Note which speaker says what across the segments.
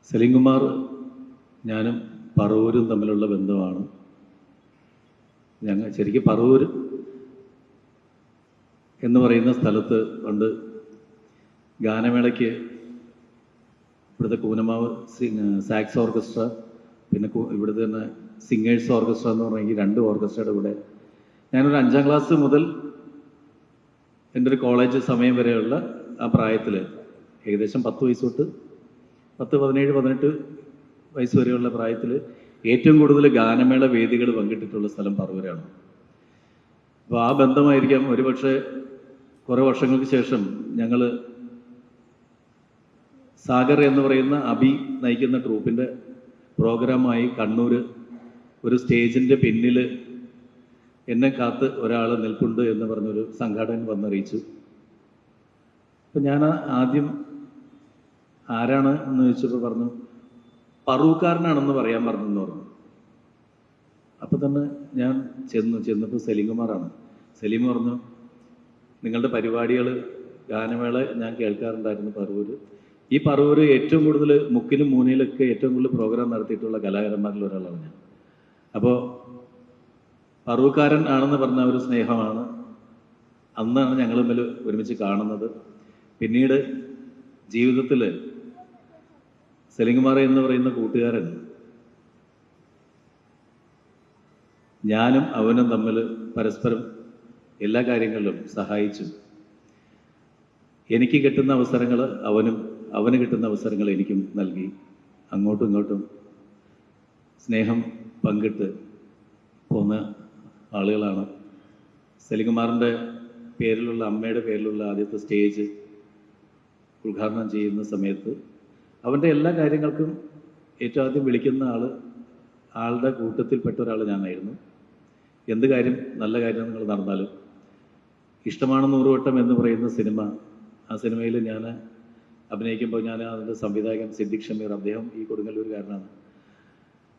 Speaker 1: സലീം കുമാർ ഞാനും പറവൂരും തമ്മിലുള്ള ബന്ധമാണ്. ഞങ്ങൾ ശരിക്കും പറവൂർ എന്ന് പറയുന്ന സ്ഥലത്ത് പണ്ട് ഗാനമേളയ്ക്ക് ഇവിടുത്തെ കൂനമാവ് സാക്സ് ഓർക്കസ്ട്ര, പിന്നെ ഇവിടുത്തെ തന്നെ സിംഗേഴ്സ് ഓർക്കസ്ട്ര എന്ന് പറഞ്ഞെങ്കിൽ 2 ഓർക്കസ്ട്രയുടെ കൂടെ ഞാനൊരു 5ാം ക്ലാസ് മുതൽ എൻ്റെ ഒരു കോളേജ് സമയം വരെയുള്ള ആ പ്രായത്തിൽ ഏകദേശം 10 വയസ്സ് തൊട്ട് 10, 17, 18 വയസ്സ് വരെയുള്ള പ്രായത്തിൽ ഏറ്റവും കൂടുതൽ ഗാനമേള വേദികൾ പങ്കിട്ടിട്ടുള്ള സ്ഥലം പറവൂരാണ്. അപ്പോൾ ആ ബന്ധമായിരിക്കാം ഒരുപക്ഷെ കുറേ വർഷങ്ങൾക്ക് ശേഷം ഞങ്ങൾ സാഗർ എന്ന് പറയുന്ന അബി നയിക്കുന്ന ട്രൂപ്പിൻ്റെ പ്രോഗ്രാമായി കണ്ണൂർ ഒരു സ്റ്റേജിൻ്റെ പിന്നിൽ എന്നെ കാത്ത് ഒരാൾ നിൽപ്പുണ്ട് എന്ന് പറഞ്ഞൊരു സംഘാടകൻ വന്നറിയിച്ചു. അപ്പം ഞാൻ ആദ്യം ആരാണ് എന്ന് ചോദിച്ചപ്പോൾ പറഞ്ഞു പറവൂക്കാരനാണെന്ന് പറയാൻ പറഞ്ഞെന്ന് പറഞ്ഞു. അപ്പം തന്നെ ഞാൻ ചെന്നപ്പോൾ സലീം കുമാറാണ്. സലീം പറഞ്ഞു, നിങ്ങളുടെ പരിപാടികൾ ഗാനമേള ഞാൻ കേൾക്കാറുണ്ടായിരുന്നു പറവൂർ. ഈ പറവൂർ ഏറ്റവും കൂടുതൽ മുക്കിലും മൂലയിലൊക്കെ ഏറ്റവും കൂടുതൽ പ്രോഗ്രാം നടത്തിയിട്ടുള്ള കലാകാരന്മാരിൽ ഒരാളാണ് ഞാൻ. അപ്പോൾ പറവൂക്കാരൻ ആണെന്ന് പറഞ്ഞ ഒരു സ്നേഹമാണ്. അന്നാണ് ഞങ്ങൾ തമ്മിൽ ഒരുമിച്ച് കാണുന്നത്. പിന്നീട് ജീവിതത്തിൽ സലീം കുമാർ എന്ന് പറയുന്ന കൂട്ടുകാരൻ ഞാനും അവനും തമ്മിൽ പരസ്പരം എല്ലാ കാര്യങ്ങളിലും സഹായിച്ചു. എനിക്ക് കിട്ടുന്ന അവസരങ്ങൾ അവന് കിട്ടുന്ന അവസരങ്ങൾ എനിക്കും നൽകി. അങ്ങോട്ടും ഇങ്ങോട്ടും സ്നേഹം പങ്കിട്ട് പോന്ന ആളുകളാണ്. സലീം കുമാറിൻ്റെ പേരിലുള്ള, അമ്മയുടെ പേരിലുള്ള ആദ്യത്തെ സ്റ്റേജ് ഉദ്ഘാടനം ചെയ്യുന്ന സമയത്ത് അവൻ്റെ എല്ലാ കാര്യങ്ങൾക്കും ഏറ്റവും ആദ്യം വിളിക്കുന്ന ആളുടെ കൂട്ടത്തിൽപ്പെട്ട ഒരാൾ ഞാനായിരുന്നു. എന്ത് കാര്യം, നല്ല കാര്യങ്ങൾ നടന്നാലും. ഇഷ്ടമാണ് 100 വട്ടം എന്ന് പറയുന്ന സിനിമ, ആ സിനിമയിൽ ഞാൻ അഭിനയിക്കുമ്പോൾ ഞാൻ അതിൻ്റെ സംവിധായകൻ സിദ്ദിഖ് ഷമീർ, അദ്ദേഹം ഈ കൊടുങ്ങല്ലൂരുകാരനാണ്.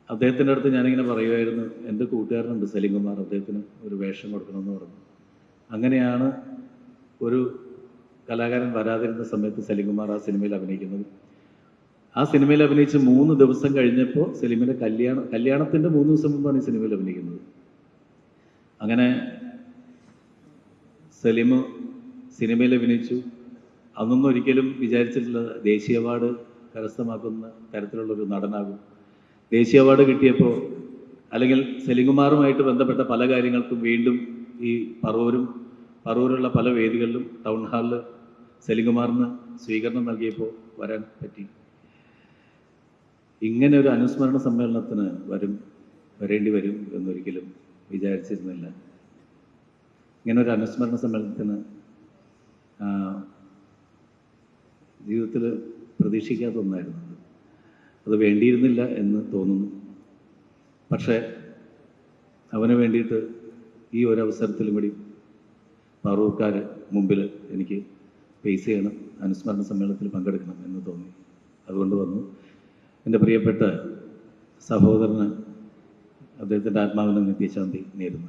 Speaker 1: അദ്ദേഹത്തിൻ്റെ അടുത്ത് ഞാനിങ്ങനെ പറയുമായിരുന്നു, എൻ്റെ കൂട്ടുകാരനുണ്ട് സലീം കുമാർ, അദ്ദേഹത്തിന് ഒരു വേഷം കൊടുക്കണമെന്ന് പറഞ്ഞു. അങ്ങനെയാണ് ഒരു കലാകാരൻ വരാതിരുന്ന സമയത്ത് സലീം കുമാർ ആ സിനിമയിൽ അഭിനയിക്കുന്നത്. ആ സിനിമയിൽ അഭിനയിച്ച് 3 ദിവസം കഴിഞ്ഞപ്പോൾ സലീമിൻ്റെ കല്യാണത്തിൻ്റെ 3 ദിവസം മുമ്പാണ് ഈ സിനിമയിൽ അഭിനയിക്കുന്നത്. അങ്ങനെ സലീം സിനിമയിൽ അഭിനയിച്ചു. അന്നൊന്നും ഒരിക്കലും വിചാരിച്ചിട്ടില്ല ദേശീയ അവാർഡ് കരസ്ഥമാക്കുന്ന തരത്തിലുള്ളൊരു നടനാകും. ദേശീയ അവാർഡ് കിട്ടിയപ്പോൾ, അല്ലെങ്കിൽ സലീം കുമാറുമായിട്ട് ബന്ധപ്പെട്ട പല കാര്യങ്ങൾക്കും വീണ്ടും ഈ പറവൂരുള്ള പല വേദികളിലും ടൗൺ ഹാളിൽ സലീം കുമാറിന് സ്വീകരണം നൽകിയപ്പോൾ വരാൻ പറ്റി. ഇങ്ങനെ ഒരു അനുസ്മരണ സമ്മേളനത്തിന് വരേണ്ടി വരും എന്നൊരിക്കലും വിചാരിച്ചിരുന്നില്ല. ഇങ്ങനെ ഒരു അനുസ്മരണ സമ്മേളനത്തിന് ജീവിതത്തിൽ പ്രതീക്ഷിക്കാത്ത ഒന്നായിരുന്നു. അത് വേണ്ടിയിരുന്നില്ല എന്ന് തോന്നുന്നു. പക്ഷേ അവന് വേണ്ടിയിട്ട് ഈ ഒരു അവസരത്തിലും കൂടി പറവൂർക്കാർ മുമ്പിൽ എനിക്ക് ഫേസ് ചെയ്യണം, അനുസ്മരണ സമ്മേളനത്തിൽ പങ്കെടുക്കണം എന്ന് തോന്നി. അതുകൊണ്ട് വന്നു. എൻ്റെ പ്രിയപ്പെട്ട സഹോദരന് അദ്ദേഹത്തിൻ്റെ ആത്മാവിനെ നിത്യശാന്തി നേരുന്നു.